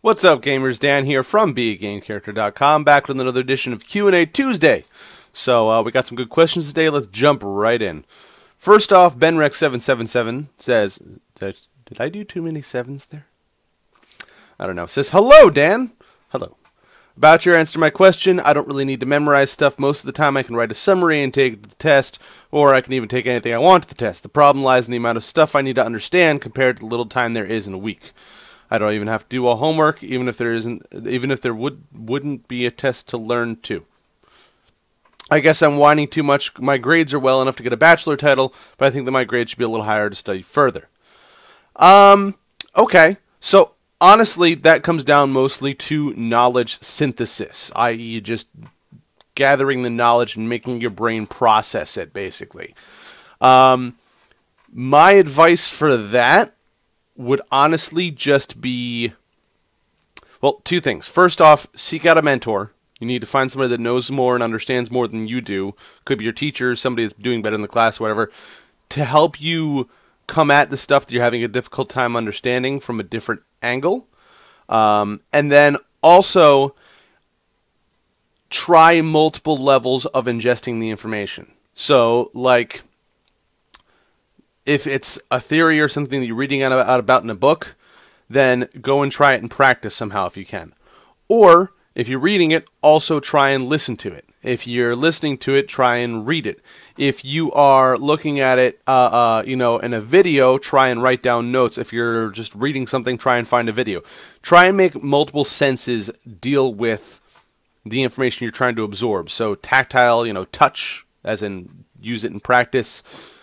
What's up, gamers? Dan here from BeAGameCharacter.com, back with another edition of Q&A Tuesday. So, we got some good questions today. Let's jump right in. First off, BenRex777 says, did I do too many sevens there? I don't know. Says, hello, Dan. Hello. About your answer to my question, I don't really need to memorize stuff. Most of the time I can write a summary and take it to the test, or I can even take anything I want to the test. The problem lies in the amount of stuff I need to understand compared to the little time there is in a week. I don't even have to do all homework, even if there wouldn't be a test to learn to. I guess I'm whining too much. My grades are well enough to get a bachelor title, but I think that my grades should be a little higher to study further. Okay. So honestly, that comes down mostly to knowledge synthesis, i.e. just gathering the knowledge and making your brain process it, basically. My advice for that would honestly just be, well, two things. First off, seek out a mentor. You need to find somebody that knows more and understands more than you do. Could be your teacher, somebody that's doing better in the class, whatever, to help you come at the stuff that you're having a difficult time understanding from a different angle. And then also try multiple levels of ingesting the information. So, like, if it's a theory or something that you're reading out about in a book, then go and try it and practice somehow if you can. Or, if you're reading it, also try and listen to it. If you're listening to it, try and read it. If you are looking at it, in a video, try and write down notes. If you're just reading something, try and find a video. Try and make multiple senses deal with the information you're trying to absorb. So tactile, touch, as in use it in practice.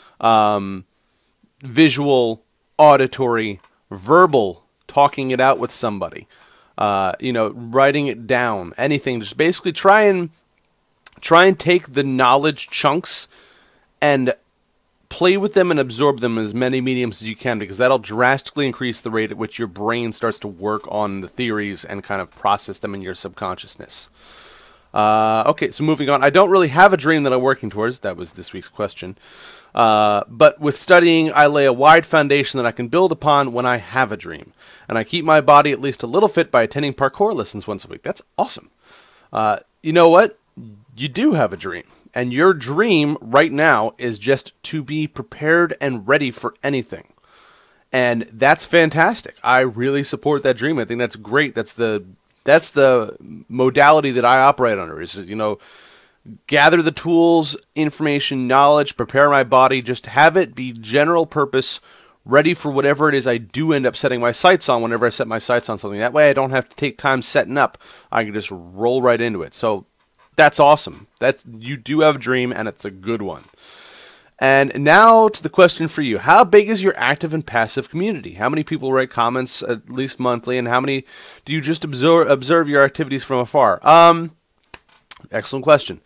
Visual, auditory, verbal, talking it out with somebody. Writing it down, anything. Just basically try and take the knowledge chunks and play with them and absorb them in as many mediums as you can, because that'll drastically increase the rate at which your brain starts to work on the theories and kind of process them in your subconsciousness. Okay, so moving on. I don't really have a dream that I'm working towards. That was this week's question. But with studying, I lay a wide foundation that I can build upon when I have a dream. And I keep my body at least a little fit by attending parkour lessons once a week. That's awesome. You know what? You do have a dream. And your dream right now is just to be prepared and ready for anything. And that's fantastic. I really support that dream. I think that's great. That's the modality that I operate under, is, gather the tools, information, knowledge, prepare my body, just have it be general purpose, ready for whatever it is I do end up setting my sights on whenever I set my sights on something. That way I don't have to take time setting up. I can just roll right into it. So that's awesome. You do have a dream, and it's a good one. And now to the question for you. How big is your active and passive community? How many people write comments at least monthly, and how many do you just observe your activities from afar? Excellent question.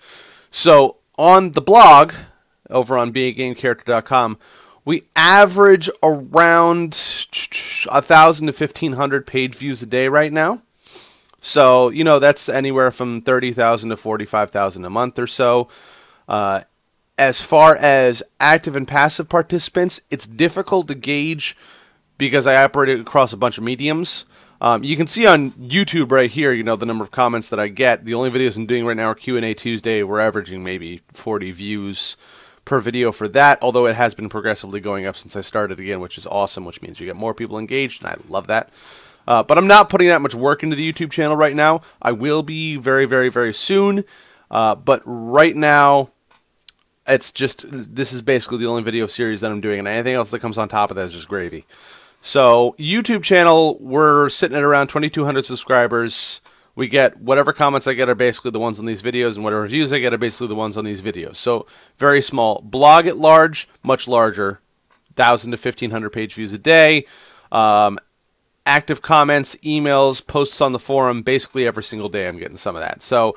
So on the blog, over on BeAGameCharacter.com, we average around 1,000 to 1,500 page views a day right now. So, that's anywhere from 30,000 to 45,000 a month or so. As far as active and passive participants, it's difficult to gauge because I operate across a bunch of mediums. You can see on YouTube right here, the number of comments that I get. The only videos I'm doing right now are Q&A Tuesday. We're averaging maybe 40 views per video for that, although it has been progressively going up since I started again, which is awesome, which means we get more people engaged, and I love that. But I'm not putting that much work into the YouTube channel right now. I will be very, very, very soon. But right now, this is basically the only video series that I'm doing, and anything else that comes on top of that is just gravy. So, YouTube channel, we're sitting at around 2,200 subscribers. We get whatever comments I get are basically the ones on these videos, and whatever reviews I get are basically the ones on these videos. So, very small. Blog at large, much larger. 1,000 to 1,500 page views a day. Active comments, emails, posts on the forum, basically every single day I'm getting some of that. So,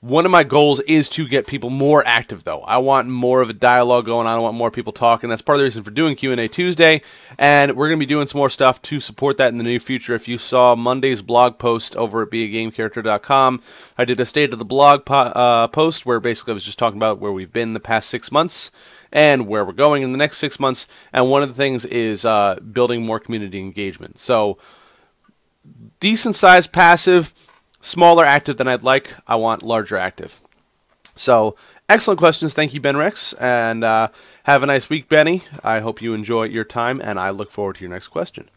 one of my goals is to get people more active, though. I want more of a dialogue going on. I want more people talking. That's part of the reason for doing Q&A Tuesday. And we're going to be doing some more stuff to support that in the near future. If you saw Monday's blog post over at BeAGameCharacter.com, I did a state of the blog post where basically I was just talking about where we've been the past 6 months and where we're going in the next 6 months. And one of the things is building more community engagement. So decent sized passive, smaller active than I'd like. I want larger active. So, excellent questions. Thank you, Ben Rex. And have a nice week, Benny. I hope you enjoy your time, and I look forward to your next question.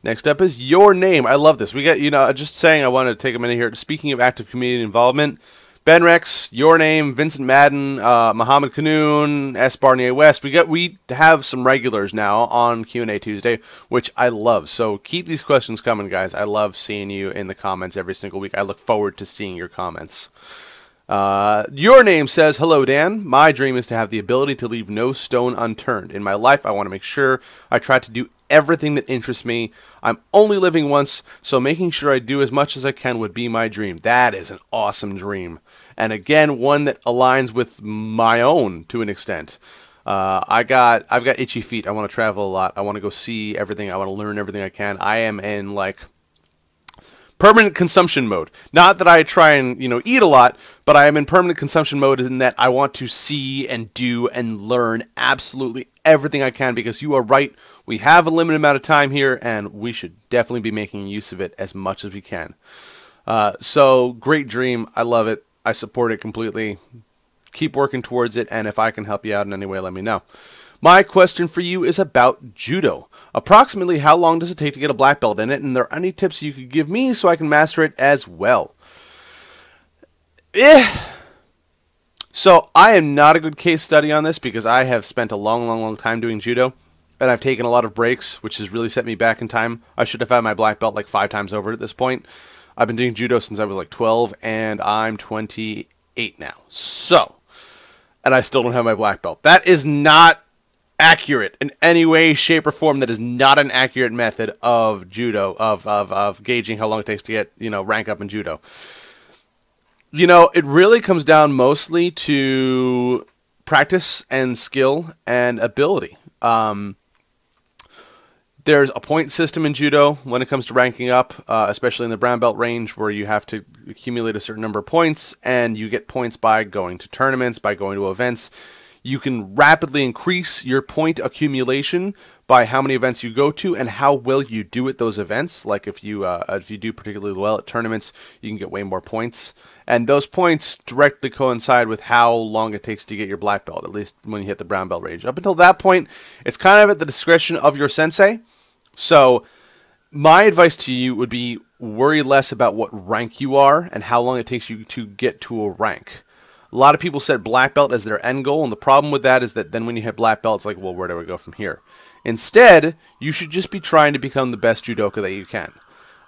Next up is your name. I love this. We got, just saying, I wanted to take a minute here. Speaking of active community involvement, Ben Rex, your name, Vincent Madden, Muhammad Kanoon, S. Barnier West. We have some regulars now on Q&A Tuesday, which I love. So keep these questions coming, guys. I love seeing you in the comments every single week. I look forward to seeing your comments. Your name says, hello, Dan. My dream is to have the ability to leave no stone unturned. In my life, I want to make sure I try to do everything that interests me. I'm only living once, so making sure I do as much as I can would be my dream. That is an awesome dream. And again, one that aligns with my own to an extent. I've got itchy feet. I want to travel a lot. I want to go see everything. I want to learn everything I can. I am in permanent consumption mode. Not that I try and, eat a lot, but I am in permanent consumption mode in that I want to see and do and learn absolutely everything I can, because you are right. We have a limited amount of time here, and we should definitely be making use of it as much as we can. So, great dream. I love it. I support it completely. Keep working towards it, and if I can help you out in any way, let me know. My question for you is about judo. Approximately how long does it take to get a black belt in it, and are there any tips you could give me so I can master it as well? So I am not a good case study on this because I have spent a long time doing judo, and I've taken a lot of breaks, which has really set me back in time. I should have had my black belt like 5 times over at this point. I've been doing judo since I was like 12, and I'm 28 now. So, and I still don't have my black belt. That is not accurate in any way, shape, or form. That is not an accurate method of judo, of gauging how long it takes to get, rank up in judo. It really comes down mostly to practice and skill and ability. There's a point system in judo when it comes to ranking up, especially in the brown belt range, where you have to accumulate a certain number of points, and you get points by going to tournaments, by going to events. You can rapidly increase your point accumulation by how many events you go to and how well you do at those events. Like if you do particularly well at tournaments, you can get way more points. And those points directly coincide with how long it takes to get your black belt, at least when you hit the brown belt range. Up until that point, it's kind of at the discretion of your sensei. So my advice to you would be worry less about what rank you are and how long it takes you to get to a rank. A lot of people set black belt as their end goal, and the problem with that is that then when you hit black belt, it's like, well, where do I go from here? Instead, you should just be trying to become the best judoka that you can.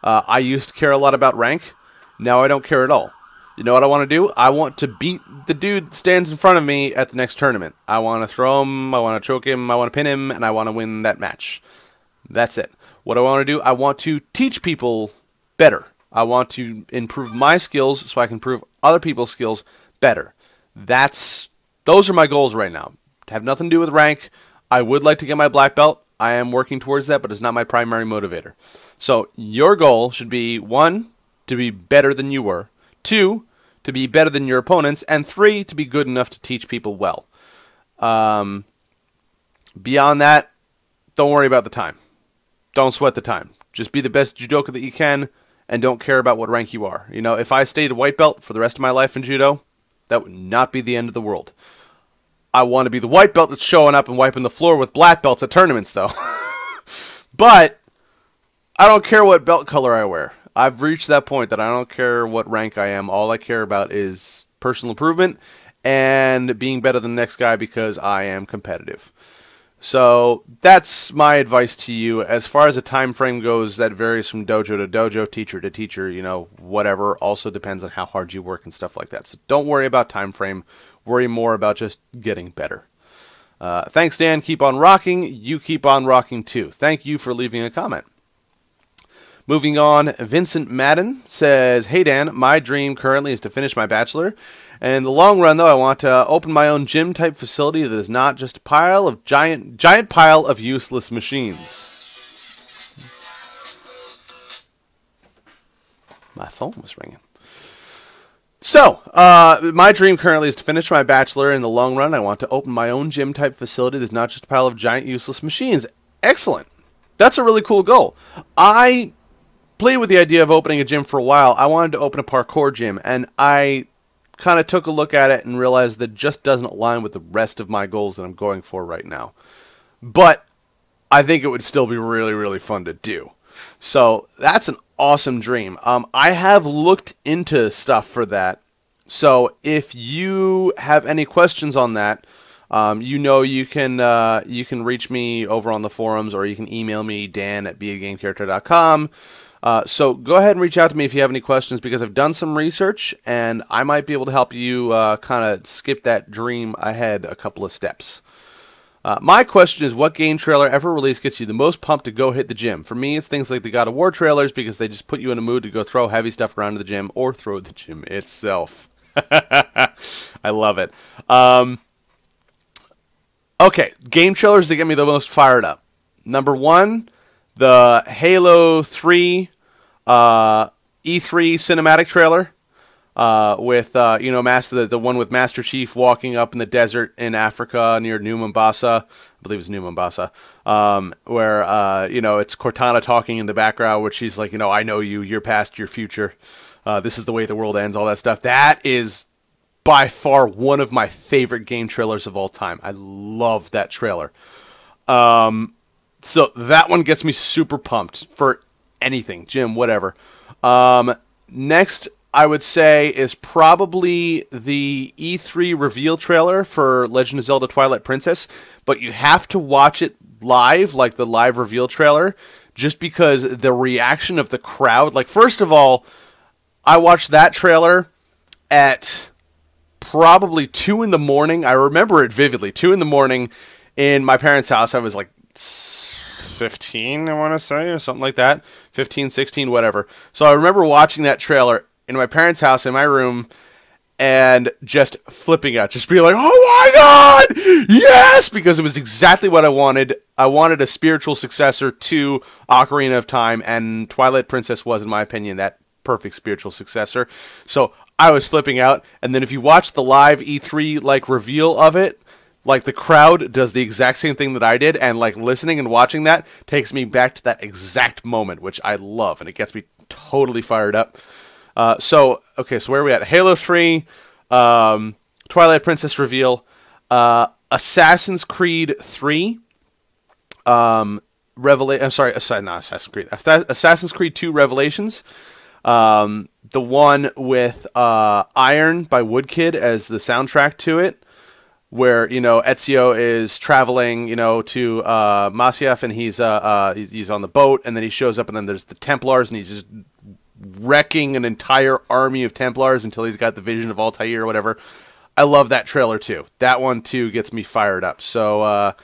I used to care a lot about rank. Now I don't care at all. You know what I want to do? I want to beat the dude that stands in front of me at the next tournament. I want to throw him, I want to choke him, I want to pin him, and I want to win that match. That's it. What do I want to do? I want to teach people better. I want to improve my skills so I can improve other people's skills better. Those are my goals right now. Have nothing to do with rank. I would like to get my black belt. I am working towards that, but it's not my primary motivator. So your goal should be 1, to be better than you were. 2, to be better than your opponents. And 3, to be good enough to teach people well. Beyond that, don't worry about the time. Don't sweat the time. Just be the best judoka that you can and don't care about what rank you are. If I stayed a white belt for the rest of my life in judo, that would not be the end of the world. I want to be the white belt that's showing up and wiping the floor with black belts at tournaments, though. But I don't care what belt color I wear. I've reached that point that I don't care what rank I am. All I care about is personal improvement and being better than the next guy because I am competitive. So that's my advice to you. As far as a time frame goes, that varies from dojo to dojo, teacher to teacher, whatever. Also depends on how hard you work and stuff like that. So don't worry about time frame. Worry more about just getting better. Thanks, Dan. Keep on rocking. You keep on rocking, too. Thank you for leaving a comment. Moving on, Vincent Madden says, hey, Dan, my dream currently is to finish my bachelor. And in the long run, though, I want to open my own gym-type facility that is not just a giant pile of useless machines. My phone was ringing. So, my dream currently is to finish my bachelor. In the long run, I want to open my own gym-type facility that's not just a pile of giant, useless machines. Excellent. That's a really cool goal. I played with the idea of opening a gym for a while. I wanted to open a parkour gym, and I kind of took a look at it and realized that it just doesn't align with the rest of my goals that I'm going for right now. But I think it would still be really, really fun to do. So that's an awesome dream. I have looked into stuff for that. So if you have any questions on that, you can reach me over on the forums, or you can email me, dan@beagamecharacter.com. So go ahead and reach out to me if you have any questions, because I've done some research and I might be able to help you kind of skip that dream ahead a couple of steps. My question is, what game trailer ever released gets you the most pumped to go hit the gym? For me, it's things like the God of War trailers, because they just put you in a mood to go throw heavy stuff around the gym or throw the gym itself. I love it. Okay, game trailers that get me the most fired up. Number one, the Halo 3 E3 cinematic trailer with the one with Master Chief walking up in the desert in Africa near New Mombasa. I believe it's New Mombasa, where it's Cortana talking in the background, which she's like, I know you, your past, your future. This is the way the world ends, all that stuff. That is by far one of my favorite game trailers of all time. I love that trailer. So that one gets me super pumped for anything, gym, whatever. Next, I would say, is probably the E3 reveal trailer for Legend of Zelda Twilight Princess, but you have to watch it live, like the live reveal trailer, just because the reaction of the crowd. Like, first of all, I watched that trailer at probably 2 in the morning. I remember it vividly. 2 in the morning in my parents' house. I was like 15, I want to say, or something like that. 15, 16, whatever. So I remember watching that trailer in my parents' house in my room and just flipping out. Just being like, oh my God! Yes! Because it was exactly what I wanted. I wanted a spiritual successor to Ocarina of Time, and Twilight Princess was, in my opinion, that perfect spiritual successor. So I was flipping out, and then if you watch the live E3 reveal of it, the crowd does the exact same thing that I did, and listening and watching that takes me back to that exact moment, which I love, and it gets me totally fired up. So where are we at? Halo 3, Twilight Princess reveal, Assassin's Creed 3, Assassin's Creed 2 Revelations. The one with Iron by Woodkid as the soundtrack to it, where Ezio is traveling to Masyaf, and he's on the boat, and then he shows up, and then there's the Templars, and he's just wrecking an entire army of Templars until he's got the vision of Altair or whatever. I love that trailer too. That one too gets me fired up. So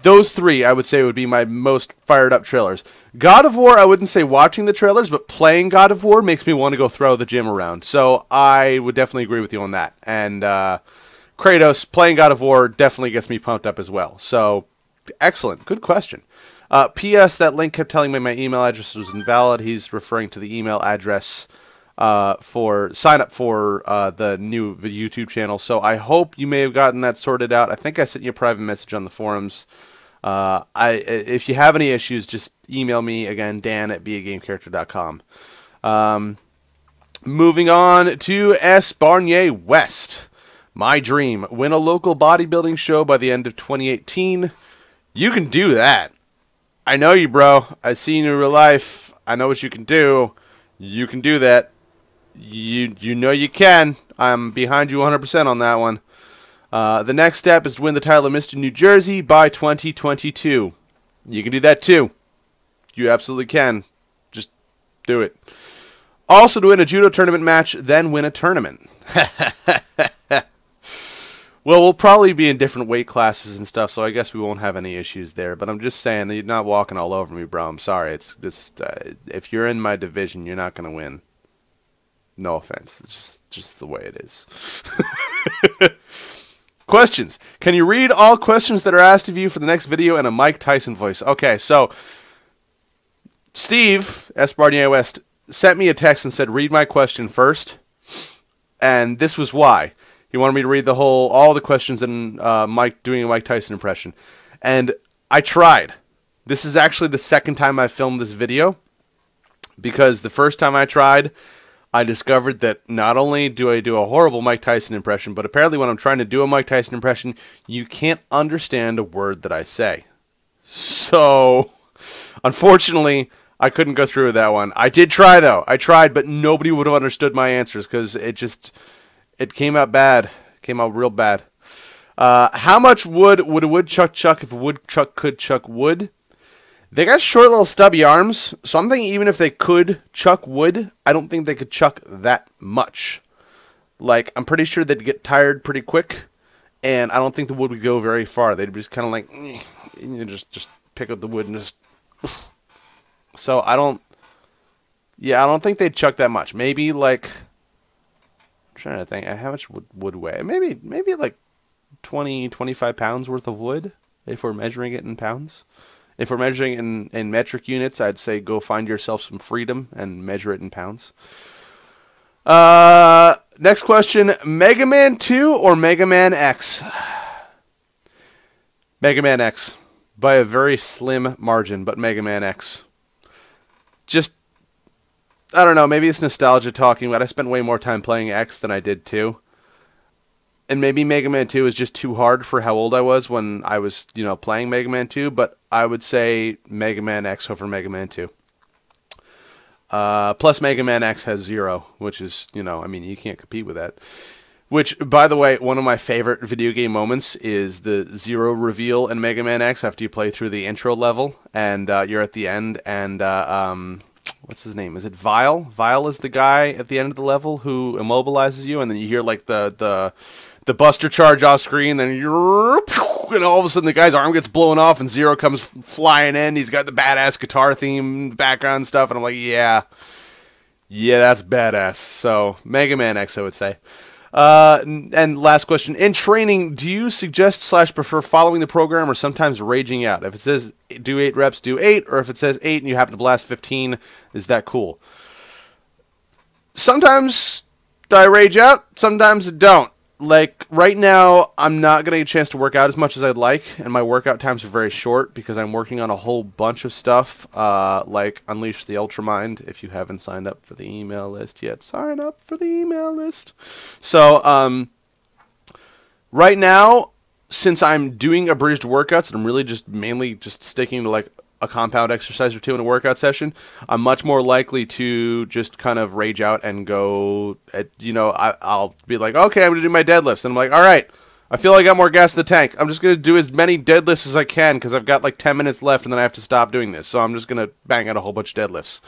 those three, I would say, would be my most fired up trailers. God of War, I wouldn't say watching the trailers, but playing God of War makes me want to go throw the gym around. So I would definitely agree with you on that. And Kratos, playing God of War definitely gets me pumped up as well. So excellent. Good question. P.S. That link kept telling me my email address was invalid. He's referring to the email address for sign up for the new YouTube channel. So I hope you may have gotten that sorted out. I think I sent you a private message on the forums. If you have any issues, just email me again, dan@beagamecharacter.com. Moving on to S. Barnier West. My dream: win a local bodybuilding show by the end of 2018. You can do that. I know you, bro. I've seen you in real life. I know what you can do. You can do that. You know you can. I'm behind you 100% on that one. The next step is to win the title of Mr. New Jersey by 2022. You can do that too. You absolutely can. Just do it. Also, to win a judo tournament match, then win a tournament. Well, we'll probably be in different weight classes and stuff, so I guess we won't have any issues there. But I'm just saying, you're not walking all over me, bro. I'm sorry. It's just if you're in my division, you're not going to win. No offense. It's just the way it is. Questions. Can you read all questions that are asked of you for the next video in a Mike Tyson voice? Okay, so Steve, S. Barnier West, sent me a text and said, read my question first. And this was why. He wanted me to read all the questions and Mike doing a Mike Tyson impression. And I tried. This is actually the second time I filmed this video. Because the first time I tried, I discovered that not only do I do a horrible Mike Tyson impression, but apparently when I'm trying to do a Mike Tyson impression, you can't understand a word that I say. So, unfortunately, I couldn't go through with that one. I did try, though. I tried, but nobody would have understood my answers because it came out bad. It came out real bad. How much wood would a woodchuck chuck if a woodchuck could chuck wood? They got short little stubby arms, so I'm thinking even if they could chuck wood, I don't think they could chuck that much. Like, I'm pretty sure they'd get tired pretty quick, and I don't think the wood would go very far. They'd be just kind of like, just pick up the wood and just... So I don't think they'd chuck that much. Maybe like, I'm trying to think, how much would wood weigh? Maybe like 20, 25 pounds worth of wood, if we're measuring it in pounds. If we're measuring it in metric units, I'd say go find yourself some freedom and measure it in pounds. Next question, Mega Man 2 or Mega Man X? Mega Man X. By a very slim margin, but Mega Man X. Just, I don't know, maybe it's nostalgia talking, but I spent way more time playing X than I did 2. And maybe Mega Man 2 is just too hard for how old I was when I was, playing Mega Man 2, but I would say Mega Man X over Mega Man 2. Plus Mega Man X has 0, which is, you can't compete with that. Which, by the way, one of my favorite video game moments is the 0 reveal in Mega Man X after you play through the intro level, and you're at the end, and, what's his name? Is it Vile? Vile is the guy at the end of the level who immobilizes you, and then you hear, like, the Buster Charge off screen, then you're... And all of a sudden the guy's arm gets blown off, and 0 comes flying in, he's got the badass guitar theme, background stuff, and I'm like, yeah, that's badass. So, Mega Man X, I would say. And last question. In training, do you suggest / prefer following the program or sometimes raging out? If it says do 8 reps, do 8, or if it says 8 and you happen to blast 15, is that cool? Sometimes I rage out, sometimes I don't. Like, right now, I'm not going to get a chance to work out as much as I'd like, and my workout times are very short because I'm working on a whole bunch of stuff, like Unleash the Ultramind. If you haven't signed up for the email list yet, sign up for the email list. So, right now, since I'm doing abridged workouts, and I'm really mainly just sticking to, like, a compound exercise or 2 in a workout session, I'm much more likely to just kind of rage out and go, I'll be like, okay, I'm going to do my deadlifts. And I'm like, all right, I feel like I got more gas in the tank. I'm just going to do as many deadlifts as I can because I've got like 10 minutes left and then I have to stop doing this. So I'm just going to bang out a whole bunch of deadlifts.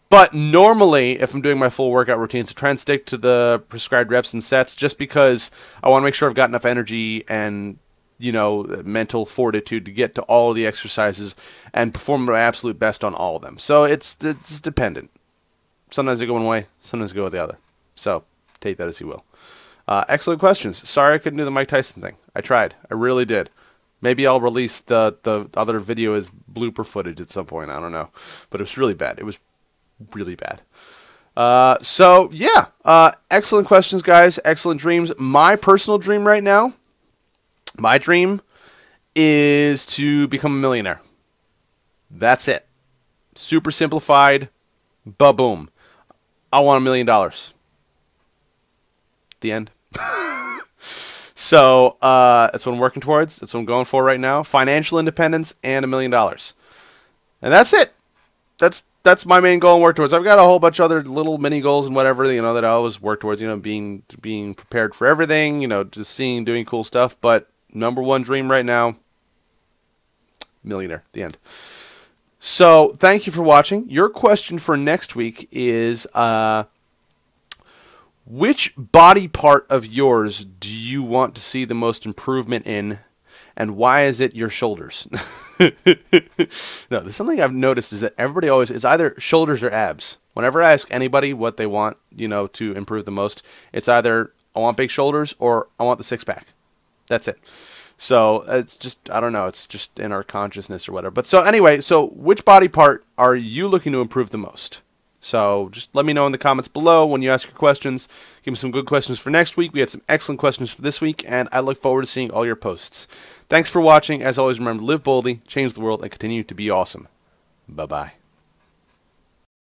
But normally, if I'm doing my full workout routines, I try and stick to the prescribed reps and sets just because I want to make sure I've got enough energy and mental fortitude to get to all of the exercises and perform my absolute best on all of them. So it's dependent. Sometimes I go one way, sometimes I go the other. So take that as you will. Excellent questions. Sorry I couldn't do the Mike Tyson thing. I tried. I really did. Maybe I'll release the other video as blooper footage at some point. I don't know. But it was really bad. It was really bad. So, yeah. Excellent questions, guys. Excellent dreams. My personal dream right now, my dream is to become a millionaire. That's it. Super simplified. Ba-boom. I want $1 million. The end. So, that's what I'm working towards. That's what I'm going for right now. Financial independence and $1 million. And that's it. That's my main goal and work towards. I've got a whole bunch of other little mini goals and whatever, that I always work towards, being prepared for everything, just doing cool stuff. But number one dream right now, millionaire. The end. So, thank you for watching. Your question for next week is, which body part of yours do you want to see the most improvement in, and why is it your shoulders? No, there's something I've noticed is that everybody always, it's either shoulders or abs. Whenever I ask anybody what they want, to improve the most, it's either I want big shoulders or I want the six-pack. That's it. So it's just, I don't know, it's just in our consciousness or whatever. But so anyway, so which body part are you looking to improve the most? So just let me know in the comments below when you ask your questions. Give me some good questions for next week. We had some excellent questions for this week, and I look forward to seeing all your posts. Thanks for watching. As always, remember to live boldly, change the world, and continue to be awesome. Bye-bye.